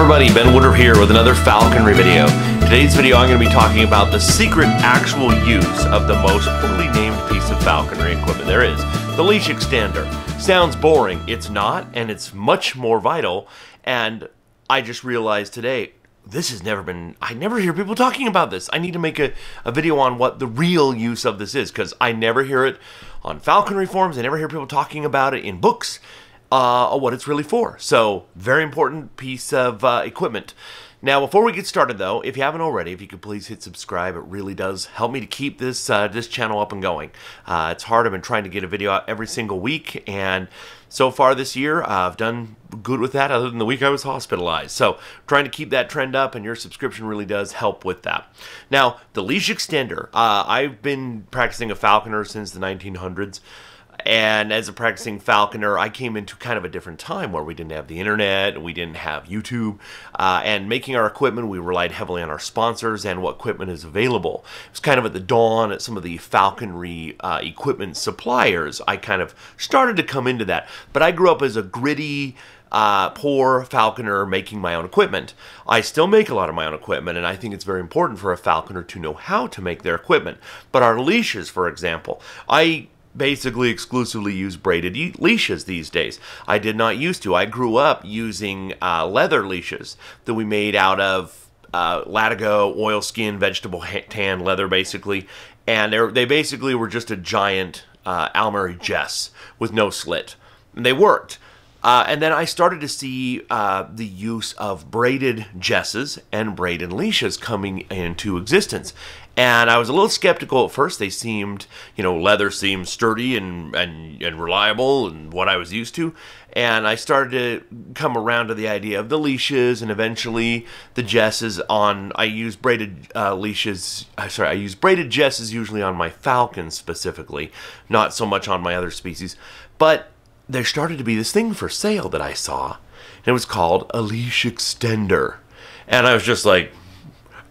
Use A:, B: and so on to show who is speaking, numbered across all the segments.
A: everybody, Ben Woodruff here with another falconry video. Today's video I'm going to be talking about the secret actual use of the most poorly named piece of falconry equipment there is, the leash extender. Sounds boring, it's not, and it's much more vital, and I just realized today, I never hear people talking about this. I need to make a video on what the real use of this is, because I never hear it on falconry forums, I never hear people talking about it in books, what it's really for. So, very important piece of equipment. Now, before we get started though, if you haven't already, if you could please hit subscribe, it really does help me to keep this this channel up and going. It's hard, I've been trying to get a video out every single week, and so far this year, I've done good with that other than the week I was hospitalized. So, trying to keep that trend up, and your subscription really does help with that. Now, the leash extender. I've been practicing a falconer since the 1900s. And as a practicing falconer, I came into kind of a different time where we didn't have the internet, and we didn't have YouTube, and making our equipment, we relied heavily on our sponsors and what equipment is available. It was kind of at the dawn at some of the falconry equipment suppliers. I kind of started to come into that, but I grew up as a gritty, poor falconer making my own equipment. I still make a lot of my own equipment, and I think it's very important for a falconer to know how to make their equipment. But our leashes, for example, I basically exclusively use braided leashes these days. I did not used to. I grew up using leather leashes that we made out of latigo, oilskin, vegetable tan leather, basically. And they basically were just a giant almary jess with no slit. And they worked. And then I started to see the use of braided jesses and braided leashes coming into existence. And I was a little skeptical at first. They seemed, leather seemed sturdy and reliable and what I was used to. And I started to come around to the idea of the leashes and eventually the jesses on, I use braided jesses usually on my falcons specifically, not so much on my other species. But there started to be this thing for sale that I saw, and it was called a leash extender. And I was just like,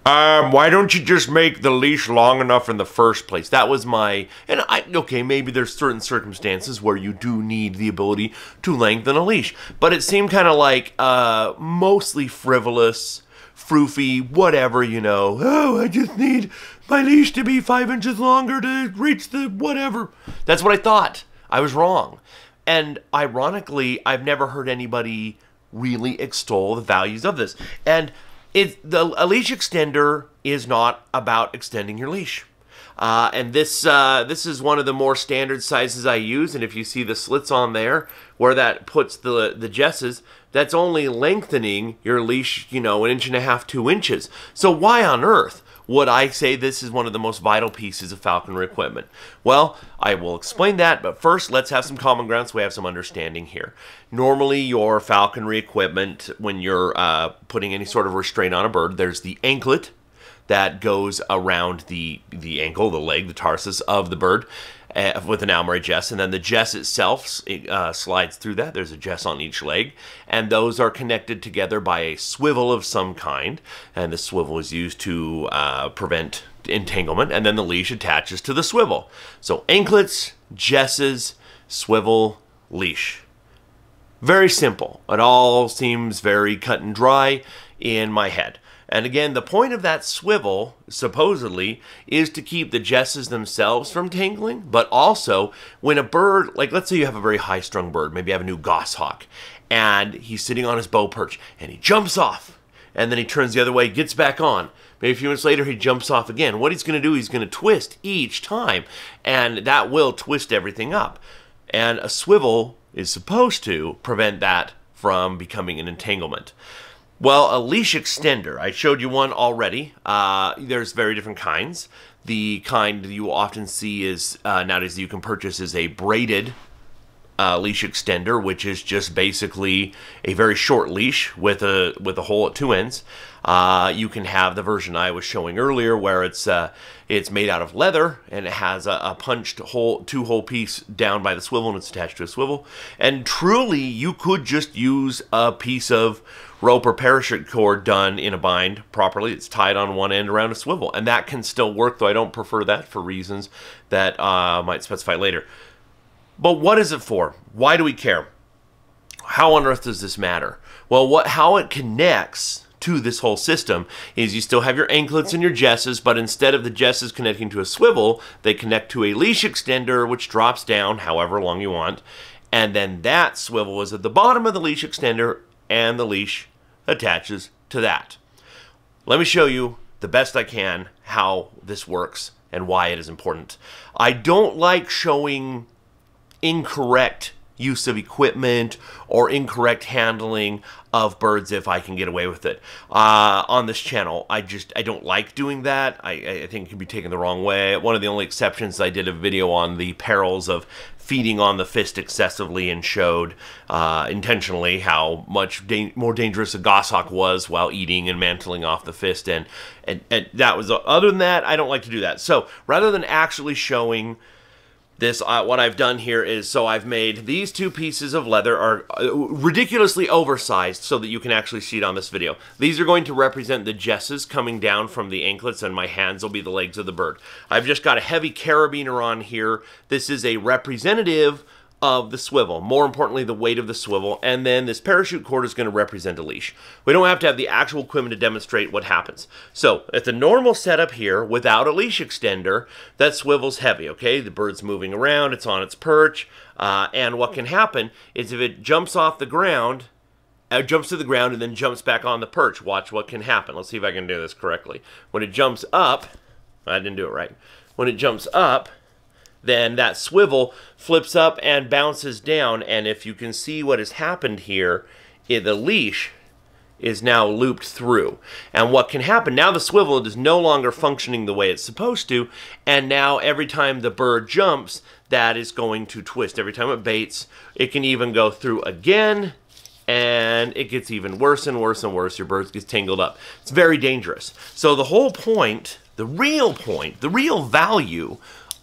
A: why don't you just make the leash long enough in the first place? That was okay, maybe there's certain circumstances where you do need the ability to lengthen a leash, but it seemed kind of like mostly frivolous, froofy, whatever, oh, I just need my leash to be 5 inches longer to reach the whatever. That's what I thought. I was wrong. And ironically, I've never heard anybody really extol the values of this. And a leash extender is not about extending your leash. And this is one of the more standard sizes I use. And if you see the slits on there, where that puts the jesses, that's only lengthening your leash, 1.5 inches, 2 inches. So why on earth would I say this is one of the most vital pieces of falconry equipment? Well, I will explain that, but first let's have some common ground so we have some understanding here. Normally your falconry equipment, when you're putting any sort of restraint on a bird, there's the anklet that goes around the ankle, the leg, the tarsus of the bird, with an almary jess, and then the jess itself slides through that. There's a jess on each leg, and those are connected together by a swivel of some kind, and the swivel is used to prevent entanglement, and then the leash attaches to the swivel. So anklets, jesses, swivel, leash. Very simple. It all seems very cut and dry in my head. And again, the point of that swivel, supposedly, is to keep the jesses themselves from tangling, but also when a bird, like let's say you have a very high-strung bird, maybe you have a new goshawk, and he's sitting on his bow perch, and he jumps off, and then he turns the other way, gets back on. Maybe a few minutes later, he jumps off again. What he's going to do, he's going to twist each time, and that will twist everything up. And a swivel is supposed to prevent that from becoming an entanglement. Well, a leash extender, I showed you one already. There's very different kinds. The kind you will often see is nowadays you can purchase is a braided leash extender, which is just basically a very short leash with a hole at 2 ends. You can have the version I was showing earlier, where it's made out of leather and it has a punched hole, 2-hole piece down by the swivel, and it's attached to a swivel. And truly, you could just use a piece of rope or parachute cord done in a bind properly. It's tied on one end around a swivel, and that can still work, though I don't prefer that for reasons that I might specify later. But what is it for? Why do we care? how on earth does this matter? Well, how it connects to this whole system is you still have your anklets and your jesses, but instead of the jesses connecting to a swivel, they connect to a leash extender, which drops down however long you want, and then that swivel is at the bottom of the leash extender, and the leash attaches to that. Let me show you the best I can how this works and why it is important. I don't like showing incorrect use of equipment or incorrect handling of birds if I can get away with it. On this channel, I don't like doing that. I think it can be taken the wrong way. One of the only exceptions, I did a video on the perils of feeding on the fist excessively and showed intentionally how much more dangerous a goshawk was while eating and mantling off the fist. And that was, other than that, I don't like to do that. So rather than actually showing this, what I've done here is, so I've made these two pieces of leather are ridiculously oversized so that you can actually see it on this video. These are going to represent the jesses coming down from the anklets, and my hands will be the legs of the bird. I've just got a heavy carabiner on here. This is a representative of the swivel, more importantly the weight of the swivel, and then this parachute cord is going to represent a leash. We don't have to have the actual equipment to demonstrate what happens. So at the normal setup here, without a leash extender, that swivel's heavy, okay? The bird's moving around, it's on its perch, and what can happen is if it jumps off the ground, jumps to the ground and then jumps back on the perch, watch what can happen. Let's see if I can do this correctly. When it jumps up, I didn't do it right. When it jumps up, then that swivel flips up and bounces down, and if you can see what has happened here, the leash is now looped through. And what can happen, now the swivel is no longer functioning the way it's supposed to, and now every time the bird jumps, that is going to twist. Every time it baits, it can even go through again, and it gets even worse and worse and worse. Your bird gets tangled up. It's very dangerous. So the whole point, the real value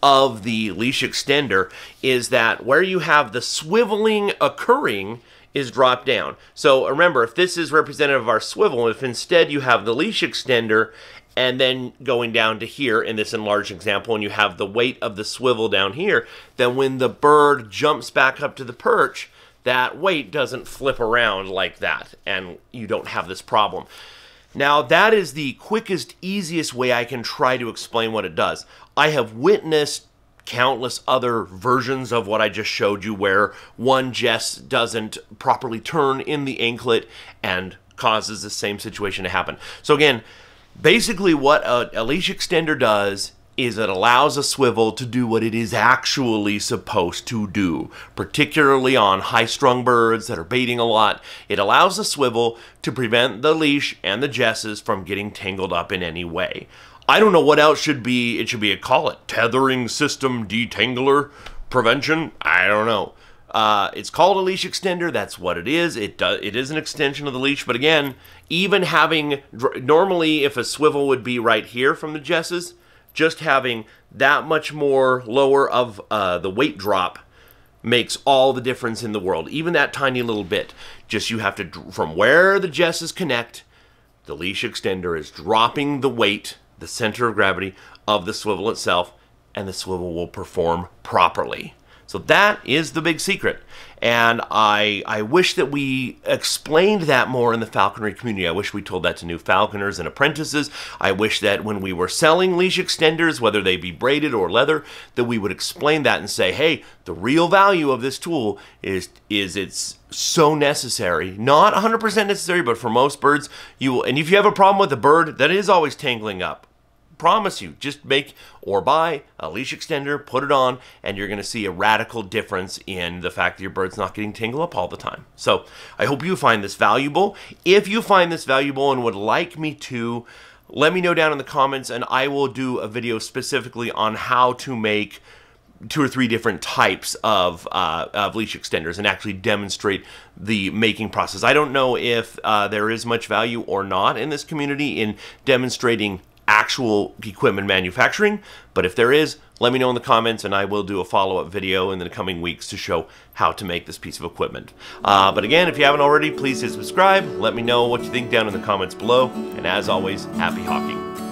A: of the leash extender is that where you have the swiveling occurring is dropped down. So remember, if this is representative of our swivel, if instead you have the leash extender and then going down to here in this enlarged example, and you have the weight of the swivel down here, then when the bird jumps back up to the perch, that weight doesn't flip around like that, and you don't have this problem. Now, that is the quickest, easiest way I can try to explain what it does. I have witnessed countless other versions of what I just showed you where one jess doesn't properly turn in the anklet and causes the same situation to happen. So again, basically what a leash extender does is it allows a swivel to do what it is actually supposed to do, particularly on high-strung birds that are baiting a lot. It allows the swivel to prevent the leash and the jesses from getting tangled up in any way. I don't know what else should be, call it tethering system detangler prevention. I don't know. It's called a leash extender. That's what it is. It is an extension of the leash. But again, even having, normally if a swivel would be right here from the jesses, just having that much more lower of the weight drop makes all the difference in the world. Even that tiny little bit. Just you have to, from where the jesses connect, the leash extender is dropping the weight, the center of gravity of the swivel itself, and the swivel will perform properly. So that is the big secret. And I wish that we explained that more in the falconry community. I wish we told that to new falconers and apprentices. I wish that when we were selling leash extenders, whether they be braided or leather, that we would explain that and say, hey, the real value of this tool is it's so necessary. Not 100% necessary, but for most birds, you will. And if you have a problem with a bird that is always tangling up, promise you, just make or buy a leash extender, put it on, and you're going to see a radical difference in the fact that your bird's not getting tangled up all the time. So I hope you find this valuable. If you find this valuable and would like me to, let me know down in the comments, and I will do a video specifically on how to make 2 or 3 different types of leash extenders and actually demonstrate the making process. I don't know if there is much value or not in this community in demonstrating actual equipment manufacturing, but if there is, let me know in the comments and I will do a follow-up video in the coming weeks to show how to make this piece of equipment. But again, if you haven't already, please hit subscribe. Let me know what you think down in the comments below, and as always, happy hawking.